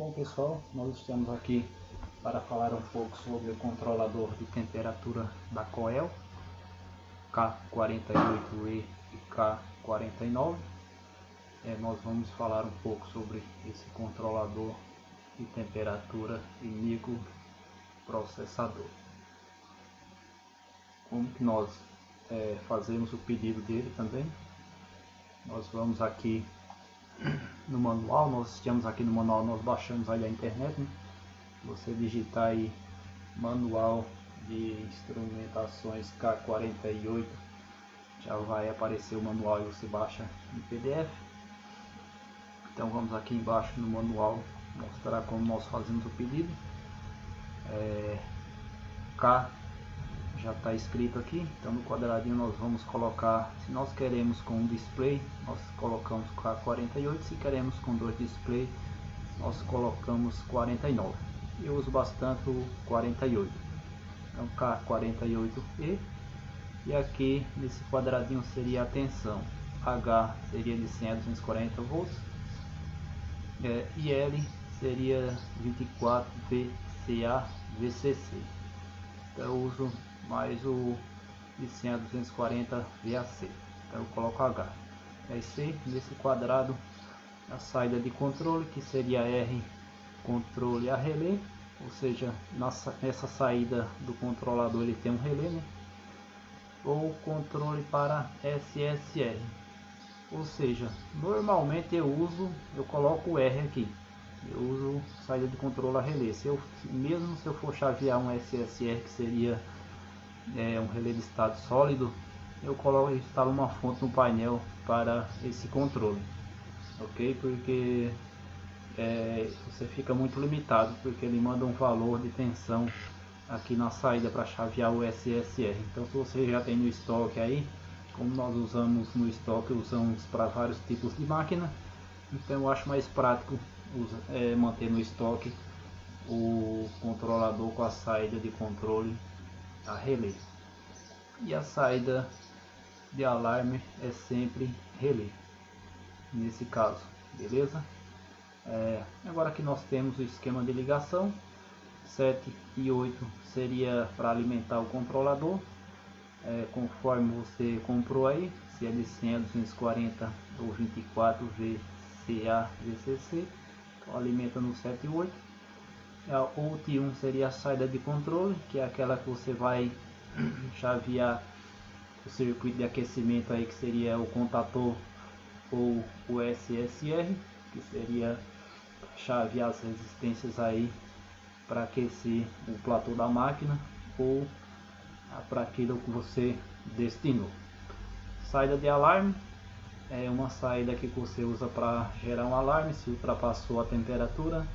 Bom pessoal, nós estamos aqui para falar um pouco sobre o controlador de temperatura da Coel K48E e K49. Nós vamos falar um pouco sobre esse controlador de temperatura e microprocessador. Como que nós fazemos o pedido dele também? Nós vamos aqui no manual, nós baixamos aí a internet, né? Você digitar aí manual de instrumentações K48, já vai aparecer o manual e você baixa em PDF. Então vamos aqui embaixo no manual mostrar como nós fazemos o pedido. K já está escrito aqui, então no quadradinho nós vamos colocar, se nós queremos com um display, nós colocamos K48, se queremos com dois display, nós colocamos 49. Eu uso bastante o 48, então K48E, e aqui nesse quadradinho seria a tensão, H seria de 100 a 240 volts, e L seria 24 VCA VCC. Então eu uso mais o de 100 a 240 VAC, então eu coloco H. Aí C, nesse quadrado, a saída de controle, que seria R, controle a relé, ou seja, nessa saída do controlador ele tem um relé, né? Ou controle para SSR, ou seja, normalmente eu coloco o R aqui. Eu uso saída de controle a relé. Mesmo se eu for chavear um SSR, que seria um relé de estado sólido, eu instalo uma fonte no painel para esse controle, ok? Porque você fica muito limitado, porque ele manda um valor de tensão aqui na saída para chavear o SSR. Então se você já tem no estoque aí, como nós usamos no estoque, usamos para vários tipos de máquina, então eu acho mais prático manter no estoque o controlador com a saída de controle a relé. E a saída de alarme é sempre relé, nesse caso, beleza? Agora que nós temos o esquema de ligação, 7 e 8 seria para alimentar o controlador, conforme você comprou aí, se é de 100 a 240 ou 24 VCA VCC, então alimenta no 7 e 8. O T1 seria a saída de controle, que é aquela que você vai chavear o circuito de aquecimento aí, que seria o contator ou o SSR, que seria chavear as resistências aí para aquecer o platô da máquina ou para aquilo que você destinou. Saída de alarme é uma saída que você usa para gerar um alarme se ultrapassou a temperatura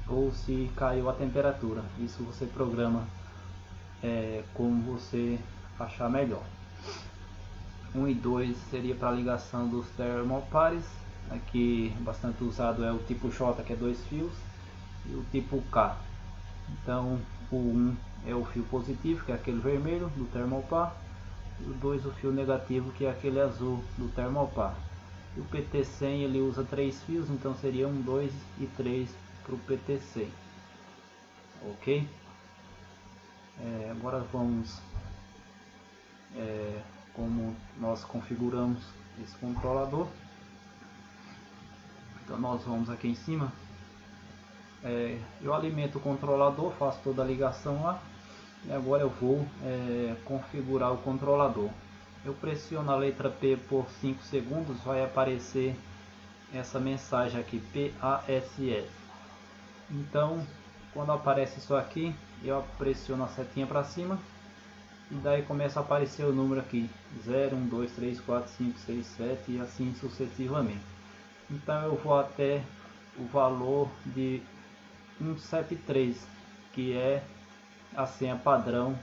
ou se caiu a temperatura. Isso você programa como você achar melhor. 1 e 2 seria para ligação dos termopares. Aqui bastante usado é o tipo J, que é 2 fios, e o tipo K. Então o 1 é o fio positivo, que é aquele vermelho do termopar, e o 2 o fio negativo, que é aquele azul do termopar. E o PT100 ele usa 3 fios, então seria 1, 2 e 3 para o PT100, ok? Agora vamos como nós configuramos esse controlador. Então nós vamos aqui em cima, eu alimento o controlador, faço toda a ligação lá, e agora eu vou configurar o controlador. Eu pressiono a letra P por 5 segundos, vai aparecer essa mensagem aqui, PASS. Então quando aparece isso aqui, eu pressiono a setinha para cima, e daí começa a aparecer o número aqui, 0, 1, 2, 3, 4, 5, 6, 7 e assim sucessivamente. Então eu vou até o valor de 173, que é a senha padrão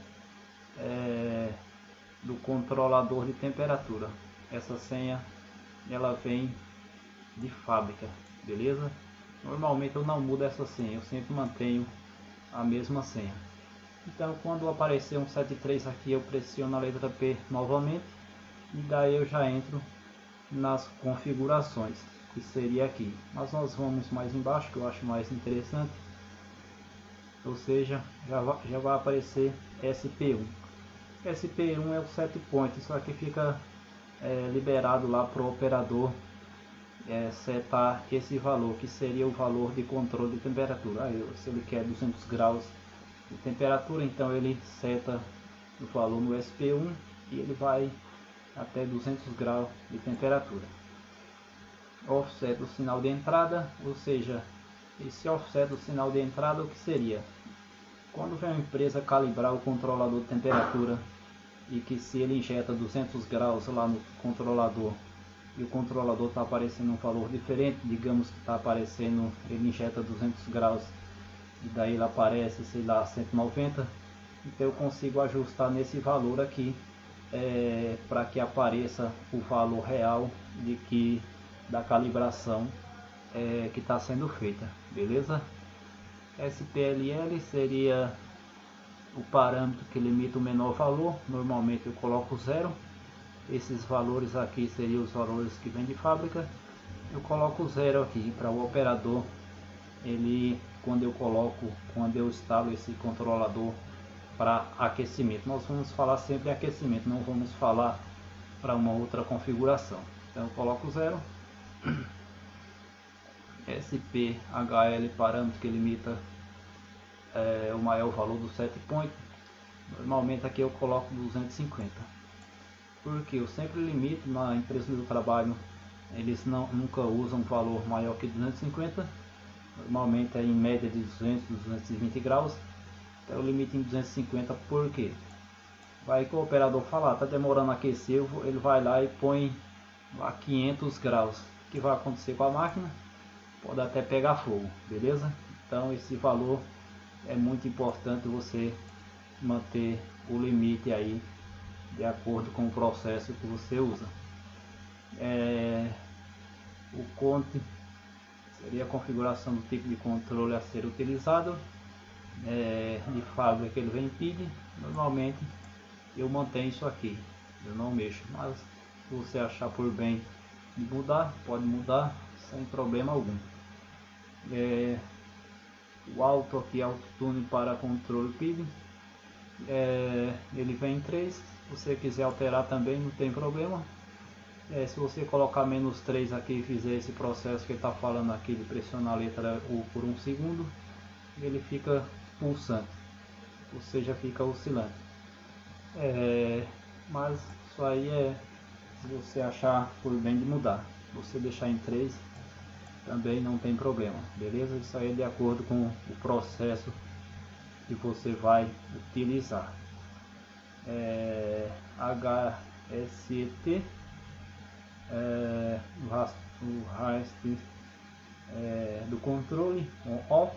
do controlador de temperatura. Essa senha ela vem de fábrica, beleza? Normalmente eu não mudo essa senha, eu sempre mantenho a mesma senha. Então quando aparecer um 73 aqui, eu pressiono a letra P novamente, e daí eu já entro nas configurações. que seria aqui. Mas nós vamos mais embaixo, que eu acho mais interessante. Ou seja, já vai aparecer SP1. SP1 é o set point, isso aqui fica liberado lá para o operador setar esse valor, que seria o valor de controle de temperatura. Aí, se ele quer 200 graus de temperatura, então ele seta o valor no SP1 e ele vai até 200 graus de temperatura. Offset do sinal de entrada, ou seja, esse offset do sinal de entrada, o que seria? Quando vem a empresa calibrar o controlador de temperatura e que se ele injeta 200 graus lá no controlador e o controlador está aparecendo um valor diferente, digamos que está aparecendo, ele injeta 200 graus e daí ele aparece, sei lá, 190, então eu consigo ajustar nesse valor aqui para que apareça o valor real da calibração que está sendo feita, beleza? SPLL seria o parâmetro que limita o menor valor, normalmente eu coloco 0. Esses valores aqui seriam os valores que vem de fábrica. Eu coloco 0 aqui para o operador, quando eu instalo esse controlador para aquecimento. Nós vamos falar sempre aquecimento, não vamos falar para uma outra configuração. Então eu coloco 0. SPHL, parâmetro que limita o maior valor do set point. Normalmente aqui eu coloco 250, porque eu sempre limito na empresa do trabalho, eles nunca usam um valor maior que 250, normalmente é em média de 200, 220 graus, então eu limito em 250, porque vai que o operador falar, tá demorando a aquecer, ele vai lá e põe lá 500 graus, o que vai acontecer com a máquina? Pode até pegar fogo, beleza? Então esse valor é muito importante você manter o limite aí de acordo com o processo que você usa. O conte seria a configuração do tipo de controle a ser utilizado. De fábrica ele vem PID, normalmente eu mantenho isso aqui, eu não mexo, mas se você achar por bem de mudar, pode mudar sem problema algum. O alto aqui, autotune para controle PID, ele vem em 3, se você quiser alterar também não tem problema. Se você colocar -3 aqui e fizer esse processo que ele está falando aqui de pressionar a letra U por 1 segundo, ele fica pulsante, ou seja, fica oscilante. Mas isso aí se você achar por bem de mudar. Se você deixar em 3 também não tem problema, beleza? Isso aí é de acordo com o processo que você vai utilizar. HST, o rastro do controle on-off,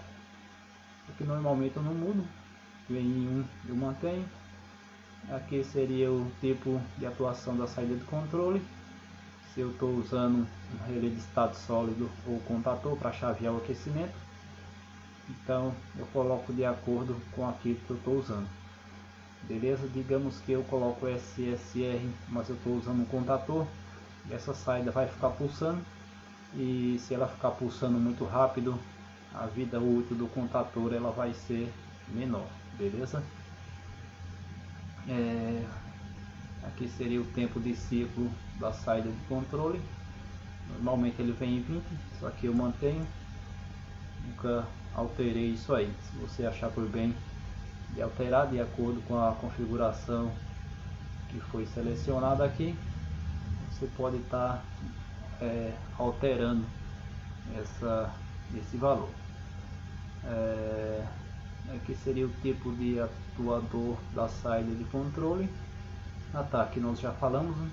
que normalmente eu não mudo, vem em 1 eu mantenho. Aqui seria o tipo de atuação da saída de controle, se eu estou usando um relé de estado sólido ou contator para chavear o aquecimento, então eu coloco de acordo com aquilo que eu estou usando, beleza? Digamos que eu coloco SSR, mas eu estou usando um contator, essa saída vai ficar pulsando, e se ela ficar pulsando muito rápido, a vida útil do contator ela vai ser menor, beleza? Aqui seria o tempo de ciclo da saída de controle, normalmente ele vem em 20, só que eu mantenho, nunca alterei isso aí. Se você achar por bem de alterar de acordo com a configuração que foi selecionada aqui, você pode estar alterando esse valor. Aqui seria o tipo de atuador da saída de controle. Aqui nós já falamos, né?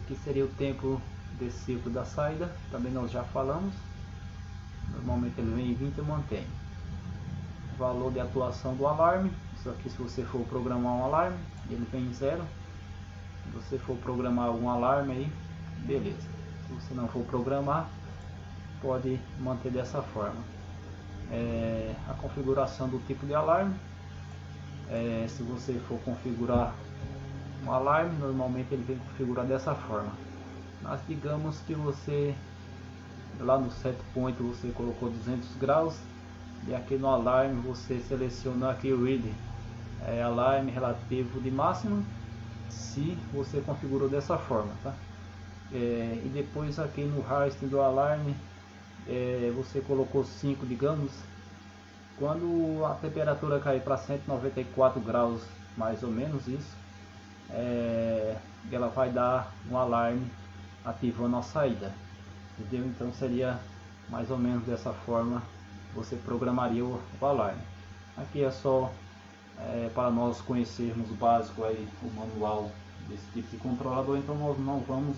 Aqui seria o tempo de ciclo da saída, também nós já falamos, normalmente ele vem em 20 e mantém. Valor de atuação do alarme, isso aqui se você for programar um alarme, ele vem em 0. Se você for programar algum alarme aí, beleza. Se você não for programar, pode manter dessa forma. A configuração do tipo de alarme, se você for configurar um alarme, normalmente ele vem configurado dessa forma, mas digamos que você lá no set point você colocou 200 graus, e aqui no alarme você selecionou aqui o read, alarme relativo de máximo, se você configurou dessa forma, tá? E depois aqui no host do alarme, você colocou 5, digamos. Quando a temperatura cair para 194 graus, mais ou menos isso, ela vai dar um alarme ativando a saída, entendeu? Então seria mais ou menos dessa forma você programaria o alarme. Aqui é só para nós conhecermos o básico aí, o manual desse tipo de controlador, então nós não vamos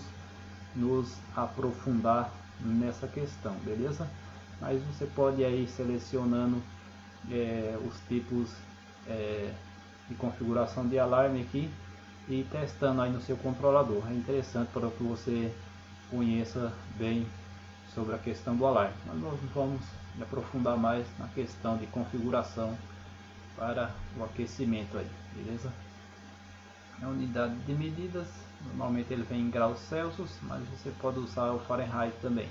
nos aprofundar nessa questão, beleza? Mas você pode aí selecionando os tipos de configuração de alarme aqui e testando aí no seu controlador. É interessante para que você conheça bem sobre a questão do alarme, mas nós vamos aprofundar mais na questão de configuração para o aquecimento aí, beleza? A unidade de medidas, normalmente ele vem em graus Celsius, mas você pode usar o Fahrenheit também,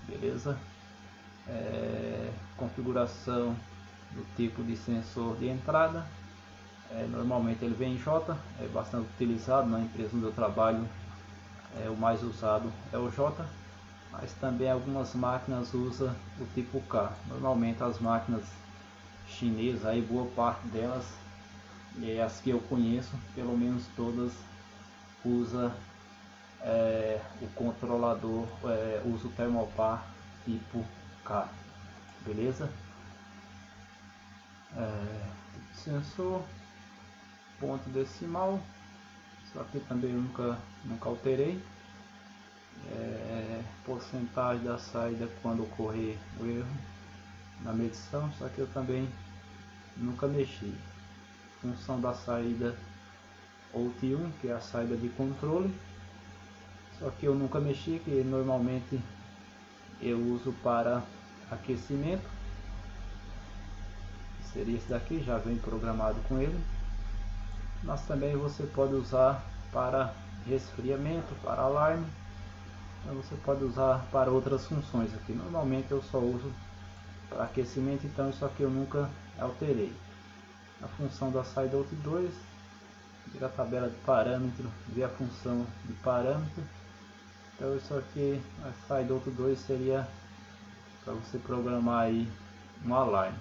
beleza? Configuração do tipo de sensor de entrada, normalmente ele vem em J, é bastante utilizado na empresa onde eu trabalho, o mais usado é o J, mas também algumas máquinas usam o tipo K. Normalmente as máquinas chinesas, aí boa parte delas, e as que eu conheço, pelo menos todas, usa o controlador, usa o Thermopar tipo K, beleza? Sensor, ponto decimal, isso aqui também eu nunca alterei. Porcentagem da saída quando ocorrer o erro na medição, isso aqui eu também nunca mexi. Função da saída OUT1, que é a saída de controle, só que eu nunca mexi, que normalmente eu uso para aquecimento, seria esse daqui, já vem programado com ele, mas também você pode usar para resfriamento, para alarme, então você pode usar para outras funções aqui. Normalmente eu só uso para aquecimento, então isso aqui eu nunca alterei. A função da saída OUT2, ver a tabela de parâmetro, ver a função de parâmetro. Então isso aqui, a saída OUT2 seria para você programar aí um alarme.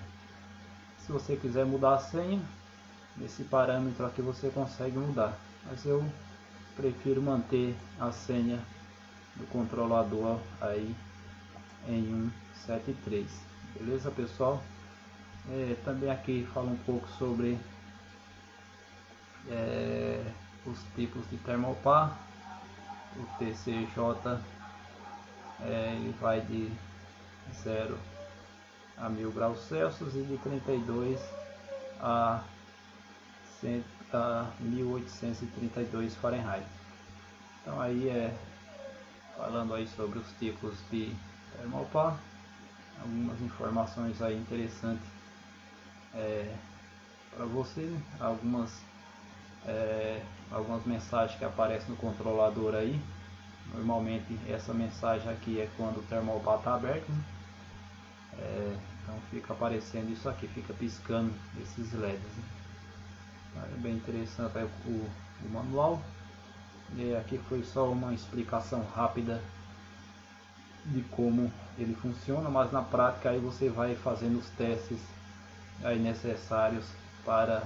Se você quiser mudar a senha, nesse parâmetro aqui você consegue mudar, mas eu prefiro manter a senha do controlador aí em 173, beleza pessoal? Também aqui fala um pouco sobre os tipos de Thermopar. O TCJ ele vai de 0 a 1000 graus Celsius e de 32 a 1832 Fahrenheit. Então aí falando aí sobre os tipos de Thermopar, algumas informações aí interessantes para você, algumas mensagens que aparecem no controlador aí. Normalmente essa mensagem aqui é quando o Thermopar está aberto, né? Então fica aparecendo isso aqui, fica piscando esses LEDs, né? É bem interessante aí o manual. E aqui foi só uma explicação rápida de como ele funciona, mas na prática aí você vai fazendo os testes aí necessários para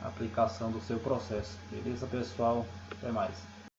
a aplicação do seu processo. Beleza pessoal? Até mais.